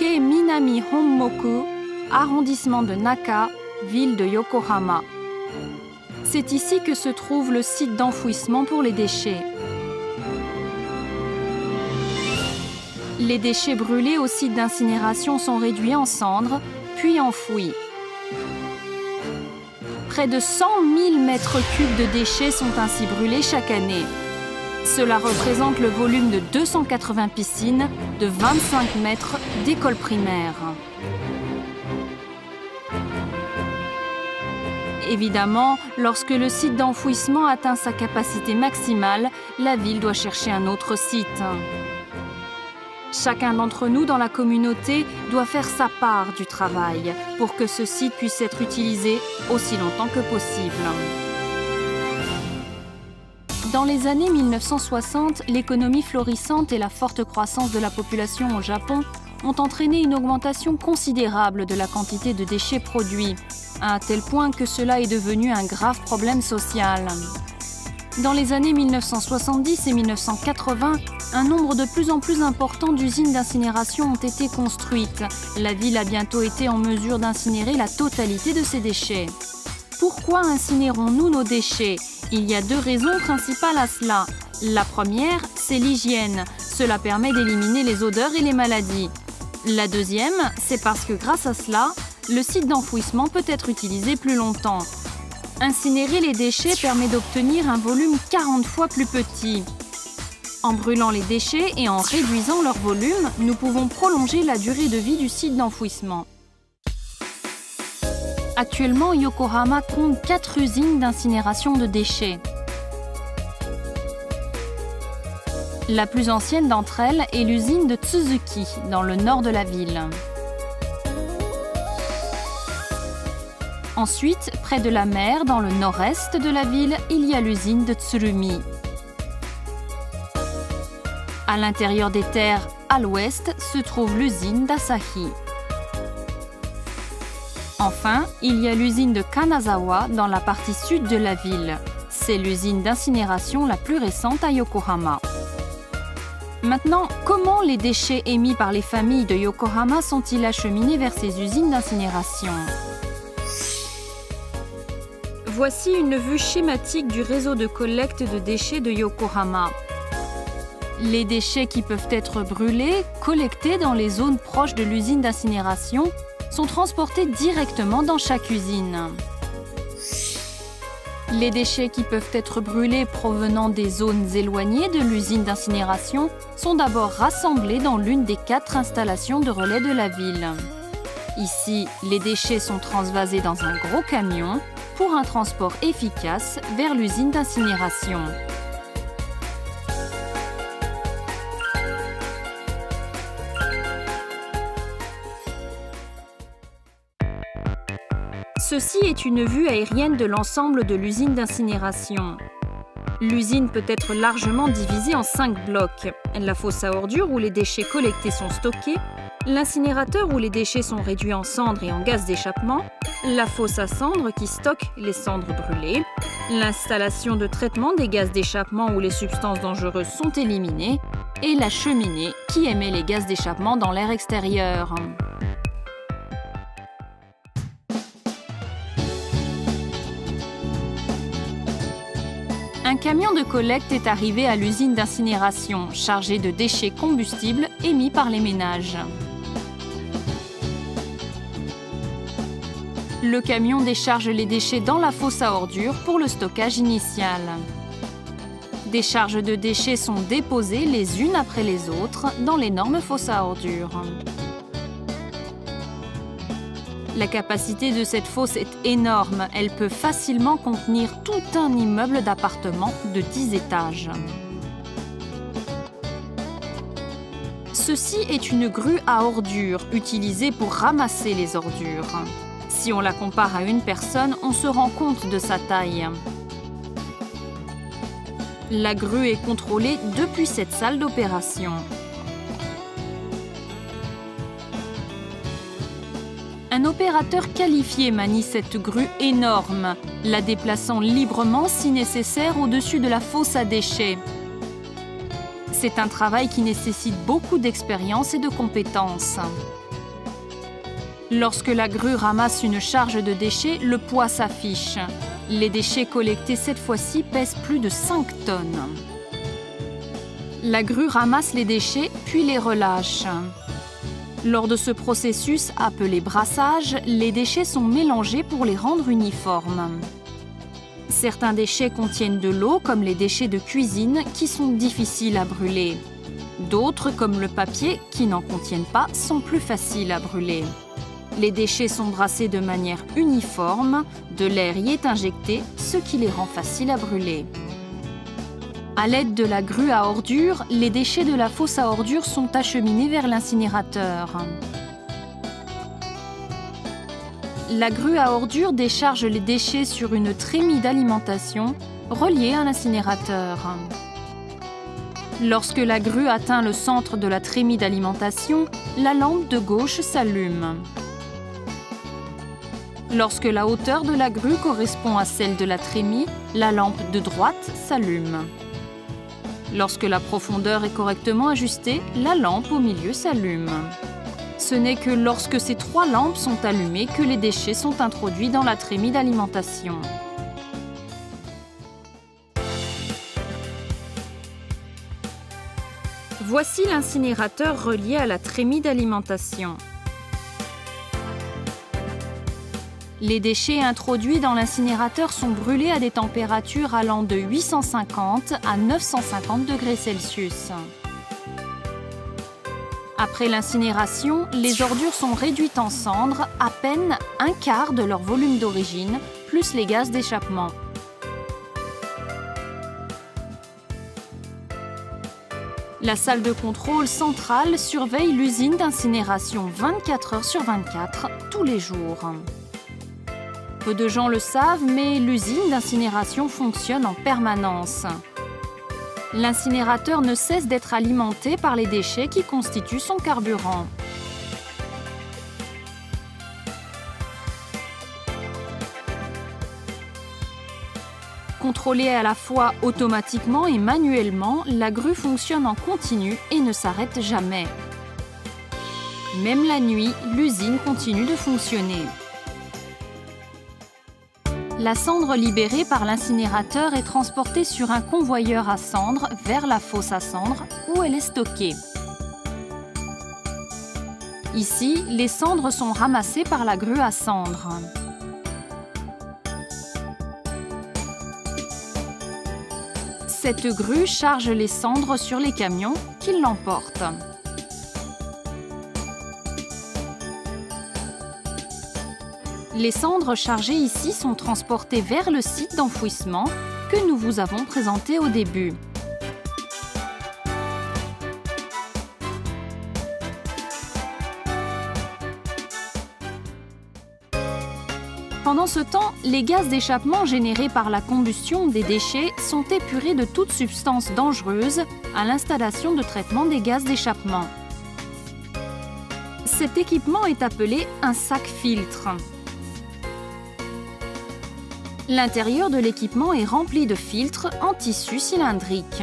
Kei Minami Honmoku, arrondissement de Naka, ville de Yokohama. C'est ici que se trouve le site d'enfouissement pour les déchets. Les déchets brûlés au site d'incinération sont réduits en cendres, puis enfouis. Près de 100 000 mètres cubes de déchets sont ainsi brûlés chaque année. Cela représente le volume de 280 piscines de 25 mètres d'école primaire. Évidemment, lorsque le site d'enfouissement atteint sa capacité maximale, la ville doit chercher un autre site. Chacun d'entre nous dans la communauté doit faire sa part du travail pour que ce site puisse être utilisé aussi longtemps que possible. Dans les années 1960, l'économie florissante et la forte croissance de la population au Japon ont entraîné une augmentation considérable de la quantité de déchets produits, à un tel point que cela est devenu un grave problème social. Dans les années 1970 et 1980, un nombre de plus en plus important d'usines d'incinération ont été construites. La ville a bientôt été en mesure d'incinérer la totalité de ses déchets. Pourquoi incinérons-nous nos déchets ? Il y a deux raisons principales à cela. La première, c'est l'hygiène. Cela permet d'éliminer les odeurs et les maladies. La deuxième, c'est parce que grâce à cela, le site d'enfouissement peut être utilisé plus longtemps. Incinérer les déchets permet d'obtenir un volume 40 fois plus petit. En brûlant les déchets et en réduisant leur volume, nous pouvons prolonger la durée de vie du site d'enfouissement. Actuellement, Yokohama compte 4 usines d'incinération de déchets. La plus ancienne d'entre elles est l'usine de Tsuzuki, dans le nord de la ville. Ensuite, près de la mer, dans le nord-est de la ville, il y a l'usine de Tsurumi. À l'intérieur des terres, à l'ouest, se trouve l'usine d'Asahi. Enfin, il y a l'usine de Kanazawa dans la partie sud de la ville. C'est l'usine d'incinération la plus récente à Yokohama. Maintenant, comment les déchets émis par les familles de Yokohama sont-ils acheminés vers ces usines d'incinération ? Voici une vue schématique du réseau de collecte de déchets de Yokohama. Les déchets qui peuvent être brûlés, collectés dans les zones proches de l'usine d'incinération, sont transportés directement dans chaque usine. Les déchets qui peuvent être brûlés provenant des zones éloignées de l'usine d'incinération sont d'abord rassemblés dans l'une des 4 installations de relais de la ville. Ici, les déchets sont transvasés dans un gros camion pour un transport efficace vers l'usine d'incinération. Ceci est une vue aérienne de l'ensemble de l'usine d'incinération. L'usine peut être largement divisée en 5 blocs. La fosse à ordures où les déchets collectés sont stockés, l'incinérateur où les déchets sont réduits en cendres et en gaz d'échappement, la fosse à cendres qui stocke les cendres brûlées, l'installation de traitement des gaz d'échappement où les substances dangereuses sont éliminées, et la cheminée qui émet les gaz d'échappement dans l'air extérieur. Un camion de collecte est arrivé à l'usine d'incinération, chargé de déchets combustibles émis par les ménages. Le camion décharge les déchets dans la fosse à ordures pour le stockage initial. Des charges de déchets sont déposées les unes après les autres dans l'énorme fosse à ordures. La capacité de cette fosse est énorme. Elle peut facilement contenir tout un immeuble d'appartements de 10 étages. Ceci est une grue à ordures utilisée pour ramasser les ordures. Si on la compare à une personne, on se rend compte de sa taille. La grue est contrôlée depuis cette salle d'opération. Un opérateur qualifié manie cette grue énorme, la déplaçant librement si nécessaire au-dessus de la fosse à déchets. C'est un travail qui nécessite beaucoup d'expérience et de compétences. Lorsque la grue ramasse une charge de déchets, le poids s'affiche. Les déchets collectés cette fois-ci pèsent plus de 5 tonnes. La grue ramasse les déchets puis les relâche. Lors de ce processus, appelé brassage, les déchets sont mélangés pour les rendre uniformes. Certains déchets contiennent de l'eau, comme les déchets de cuisine, qui sont difficiles à brûler. D'autres, comme le papier, qui n'en contiennent pas, sont plus faciles à brûler. Les déchets sont brassés de manière uniforme, de l'air y est injecté, ce qui les rend faciles à brûler. À l'aide de la grue à ordures, les déchets de la fosse à ordures sont acheminés vers l'incinérateur. La grue à ordures décharge les déchets sur une trémie d'alimentation reliée à l'incinérateur. Lorsque la grue atteint le centre de la trémie d'alimentation, la lampe de gauche s'allume. Lorsque la hauteur de la grue correspond à celle de la trémie, la lampe de droite s'allume. Lorsque la profondeur est correctement ajustée, la lampe au milieu s'allume. Ce n'est que lorsque ces 3 lampes sont allumées que les déchets sont introduits dans la trémie d'alimentation. Voici l'incinérateur relié à la trémie d'alimentation. Les déchets introduits dans l'incinérateur sont brûlés à des températures allant de 850 à 950 degrés Celsius. Après l'incinération, les ordures sont réduites en cendres, à peine un quart de leur volume d'origine, plus les gaz d'échappement. La salle de contrôle centrale surveille l'usine d'incinération 24 heures sur 24, tous les jours. Peu de gens le savent, mais l'usine d'incinération fonctionne en permanence. L'incinérateur ne cesse d'être alimenté par les déchets qui constituent son carburant. Contrôlée à la fois automatiquement et manuellement, la grue fonctionne en continu et ne s'arrête jamais. Même la nuit, l'usine continue de fonctionner. La cendre libérée par l'incinérateur est transportée sur un convoyeur à cendres vers la fosse à cendres où elle est stockée. Ici, les cendres sont ramassées par la grue à cendres. Cette grue charge les cendres sur les camions qui l'emportent. Les cendres chargées ici sont transportées vers le site d'enfouissement que nous vous avons présenté au début. Pendant ce temps, les gaz d'échappement générés par la combustion des déchets sont épurés de toute substance dangereuse à l'installation de traitement des gaz d'échappement. Cet équipement est appelé un sac filtre. L'intérieur de l'équipement est rempli de filtres en tissu cylindrique.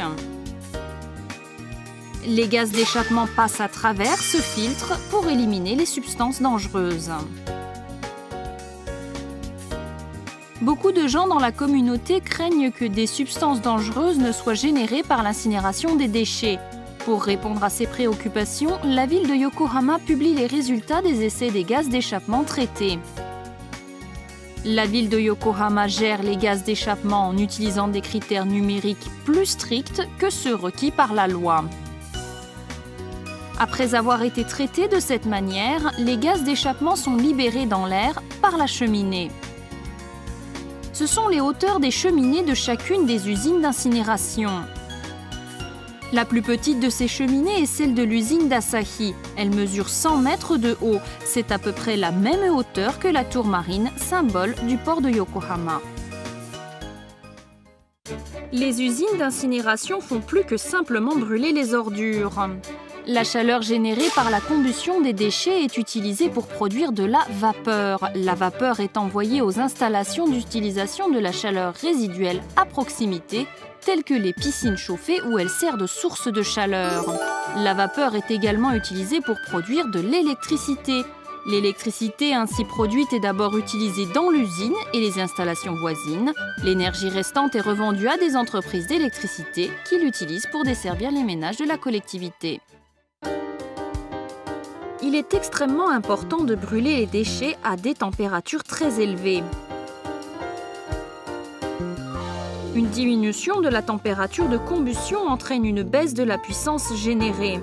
Les gaz d'échappement passent à travers ce filtre pour éliminer les substances dangereuses. Beaucoup de gens dans la communauté craignent que des substances dangereuses ne soient générées par l'incinération des déchets. Pour répondre à ces préoccupations, la ville de Yokohama publie les résultats des essais des gaz d'échappement traités. La ville de Yokohama gère les gaz d'échappement en utilisant des critères numériques plus stricts que ceux requis par la loi. Après avoir été traités de cette manière, les gaz d'échappement sont libérés dans l'air par la cheminée. Ce sont les hauteurs des cheminées de chacune des usines d'incinération. La plus petite de ces cheminées est celle de l'usine d'Asahi. Elle mesure 100 mètres de haut. C'est à peu près la même hauteur que la tour marine, symbole du port de Yokohama. Les usines d'incinération font plus que simplement brûler les ordures. La chaleur générée par la combustion des déchets est utilisée pour produire de la vapeur. La vapeur est envoyée aux installations d'utilisation de la chaleur résiduelle à proximité, telles que les piscines chauffées où elle sert de source de chaleur. La vapeur est également utilisée pour produire de l'électricité. L'électricité ainsi produite est d'abord utilisée dans l'usine et les installations voisines. L'énergie restante est revendue à des entreprises d'électricité qui l'utilisent pour desservir les ménages de la collectivité. Il est extrêmement important de brûler les déchets à des températures très élevées. Une diminution de la température de combustion entraîne une baisse de la puissance générée.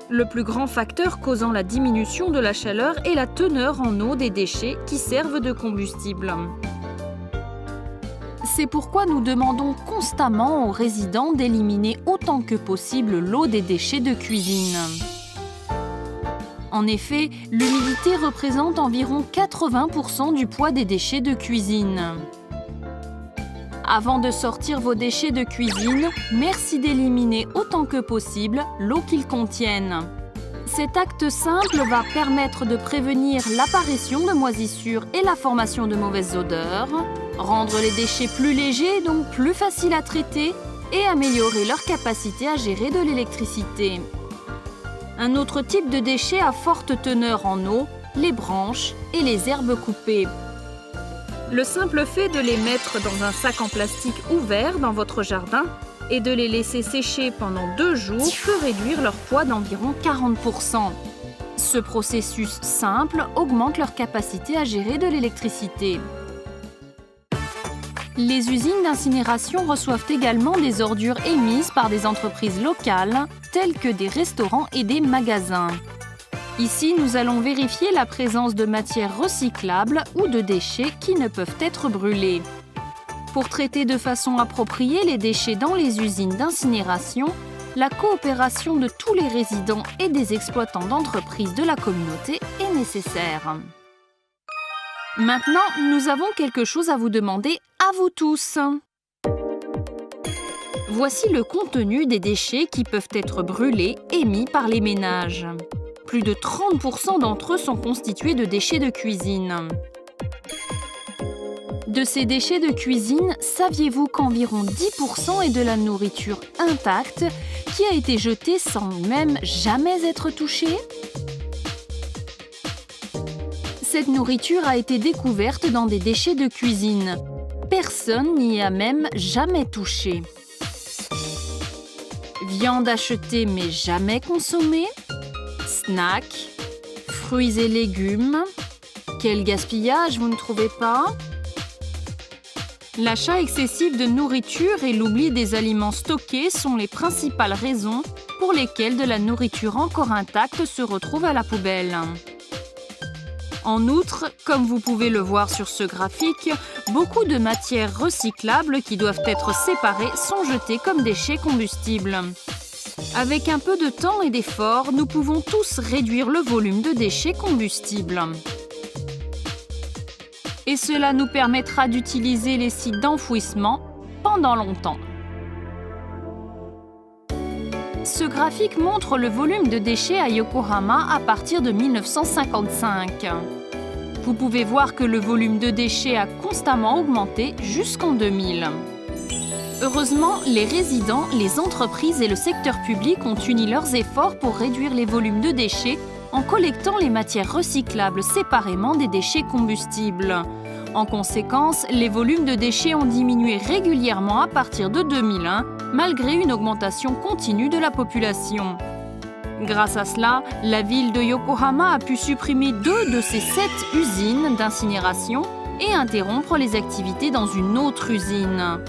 Le plus grand facteur causant la diminution de la chaleur est la teneur en eau des déchets qui servent de combustible. C'est pourquoi nous demandons constamment aux résidents d'éliminer autant que possible l'eau des déchets de cuisine. En effet, l'humidité représente environ 80% du poids des déchets de cuisine. Avant de sortir vos déchets de cuisine, merci d'éliminer autant que possible l'eau qu'ils contiennent. Cet acte simple va permettre de prévenir l'apparition de moisissures et la formation de mauvaises odeurs, rendre les déchets plus légers, donc plus faciles à traiter, et améliorer leur capacité à gérer de l'électricité. Un autre type de déchets à forte teneur en eau, les branches et les herbes coupées. Le simple fait de les mettre dans un sac en plastique ouvert dans votre jardin et de les laisser sécher pendant 2 jours peut réduire leur poids d'environ 40%. Ce processus simple augmente leur capacité à gérer de l'électricité. Les usines d'incinération reçoivent également des ordures émises par des entreprises locales, telles que des restaurants et des magasins. Ici, nous allons vérifier la présence de matières recyclables ou de déchets qui ne peuvent être brûlés. Pour traiter de façon appropriée les déchets dans les usines d'incinération, la coopération de tous les résidents et des exploitants d'entreprises de la communauté est nécessaire. Maintenant, nous avons quelque chose à vous demander à vous tous. Voici le contenu des déchets qui peuvent être brûlés émis par les ménages. Plus de 30% d'entre eux sont constitués de déchets de cuisine. De ces déchets de cuisine, saviez-vous qu'environ 10% est de la nourriture intacte qui a été jetée sans même jamais être touchée? Cette nourriture a été découverte dans des déchets de cuisine. Personne n'y a même jamais touché. Viande achetée mais jamais consommée? Snacks, fruits et légumes. Quel gaspillage, vous ne trouvez pas? L'achat excessif de nourriture et l'oubli des aliments stockés sont les principales raisons pour lesquelles de la nourriture encore intacte se retrouve à la poubelle. En outre, comme vous pouvez le voir sur ce graphique, beaucoup de matières recyclables qui doivent être séparées sont jetées comme déchets combustibles. Avec un peu de temps et d'effort, nous pouvons tous réduire le volume de déchets combustibles. Et cela nous permettra d'utiliser les sites d'enfouissement pendant longtemps. Ce graphique montre le volume de déchets à Yokohama à partir de 1955. Vous pouvez voir que le volume de déchets a constamment augmenté jusqu'en 2000. Heureusement, les résidents, les entreprises et le secteur public ont uni leurs efforts pour réduire les volumes de déchets en collectant les matières recyclables séparément des déchets combustibles. En conséquence, les volumes de déchets ont diminué régulièrement à partir de 2001, malgré une augmentation continue de la population. Grâce à cela, la ville de Yokohama a pu supprimer 2 de ses 7 usines d'incinération et interrompre les activités dans une autre usine.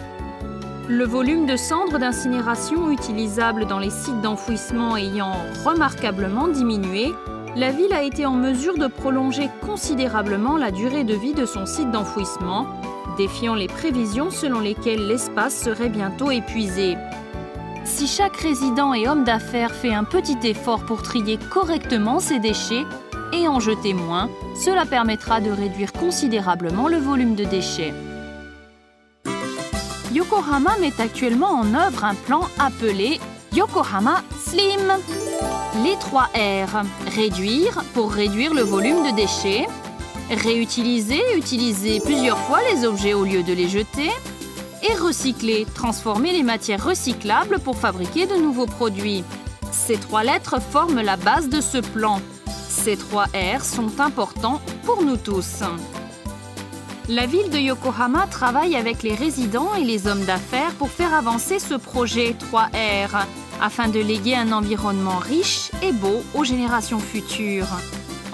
Le volume de cendres d'incinération utilisables dans les sites d'enfouissement ayant remarquablement diminué, la ville a été en mesure de prolonger considérablement la durée de vie de son site d'enfouissement, défiant les prévisions selon lesquelles l'espace serait bientôt épuisé. Si chaque résident et homme d'affaires fait un petit effort pour trier correctement ses déchets et en jeter moins, cela permettra de réduire considérablement le volume de déchets. Yokohama met actuellement en œuvre un plan appelé Yokohama Slim. Les 3 R. Réduire pour réduire le volume de déchets. Réutiliser, utiliser plusieurs fois les objets au lieu de les jeter. Et recycler, transformer les matières recyclables pour fabriquer de nouveaux produits. Ces 3 lettres forment la base de ce plan. Ces 3 R sont importants pour nous tous. La ville de Yokohama travaille avec les résidents et les hommes d'affaires pour faire avancer ce projet 3R afin de léguer un environnement riche et beau aux générations futures.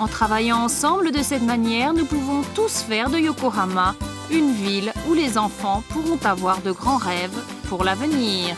En travaillant ensemble de cette manière, nous pouvons tous faire de Yokohama une ville où les enfants pourront avoir de grands rêves pour l'avenir.